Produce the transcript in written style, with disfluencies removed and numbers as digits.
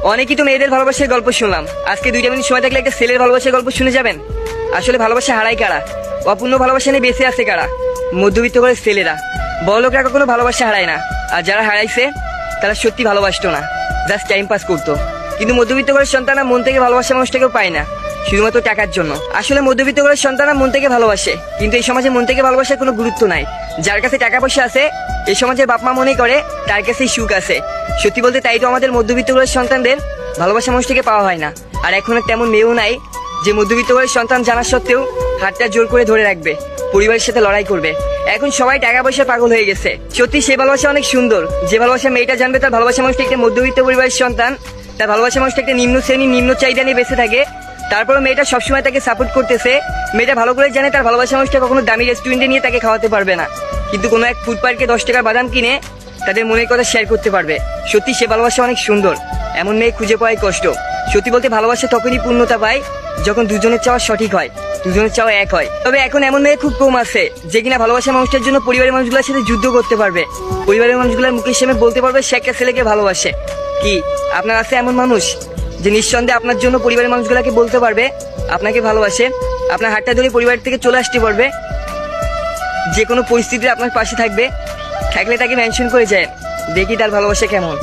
অনেকেই তো মেয়েদের ভালোবাসার গল্প শুনলাম, আজকে 2 মিনিট সময় থাকলে একটা ছেলের ভালোবাসার গল্প শুনে যাবেন। আসলে ভালোবাসা হারায় কারা, অপূর্ণ ভালোবাসা নিয়ে বেঁচে আছে কারা? মধ্যবিত্ত করে ছেলেরা। বড়লোকরা কখনো ভালোবাসা হারায় না, আর যারা হারাইছে তারা সত্যি ভালোবাসতো না, জাস্ট টাইম পাস করতো। কিন্তু মধ্যবিত্ত করে সন্তানরা মন থেকে ভালোবাসা মানুষটাকেও পায় না, শুধুমাত্র টাকার জন্য। আসলে মধ্যবিত্ত করে সন্তানরা মন থেকে ভালোবাসে, কিন্তু এই সমাজে মন থেকে ভালোবাসার কোনো গুরুত্ব নাই। যার কাছে টাকা পয়সা আছে এই সমাজের বাপ মা মনে করে তার কাছেই সুখ আছে। সত্যি বলতে তাই তো আমাদের মধ্যবিত্ত করে সন্তানদের ভালোবাসা মানুষটাকে পাওয়া হয় না। আর এখন তেমন মেয়েও নাই যে মধ্যবিত্ত করে সন্তান জানা সত্ত্বেও হাতটা জোর করে ধরে রাখবে, পরিবারের সাথে লড়াই করবে। এখন সবাই টাকা পয়সা পাগল হয়ে গেছে। সত্যি সে ভালোবাসা অনেক সুন্দর, যে ভালোবাসা মেয়েটা জানবে তার ভালোবাসা মানুষটা একটা মধ্যবিত্ত পরিবারের সন্তান, তার ভালোবাসা মানুষটা একটা নিম্ন শ্রেণী নিম্ন চাহিদা নিয়ে বেঁচে থাকে। তারপরও মেয়েটা সবসময় তাকে সাপোর্ট করতেছে। মেয়েটা ভালো করে জানে তার ভালোবাসা মানুষটা কখনো দামি রেস্টুরেন্টে নিয়ে তাকে খাওয়াতে পারবে না, কিন্তু কোনো এক ফুড পার্কে 10 টাকার বাদাম কিনে তাদের মনের কথা শেয়ার করতে পারবে। সত্যি সে ভালোবাসা অনেক সুন্দর, এমন মেয়ে খুঁজে পাওয়াই কষ্ট। সত্যি বলতে ভালোবাসা তখনই পূর্ণতা পায় যখন দুজনের চাওয়া সঠিক হয়, দুজনের চাওয়া এক হয়। তবে এখন এমন মেয়ে খুব কম আছে যে কিনা ভালোবাসা মানুষটার জন্য পরিবারের মানুষগুলোর সাথে যুদ্ধ করতে পারবে, পরিবারের মানুষগুলোর মুখের সামনে বলতে পারবে সে একটা ছেলেকে ভালোবাসে। কি আপনার আছে এমন মানুষ যে নিঃসন্দেহে আপনার জন্য পরিবারের মানুষগুলোকে বলতে পারবে আপনাকে ভালোবাসে, আপনার হাতটা ধরে পরিবার থেকে চলে আসতে পারবে, যে কোনো পরিস্থিতিতে আপনার পাশে থাকবে? থাকলে তাকে মেনশন করে যায়, দেখি তার ভালোবাসা কেমন।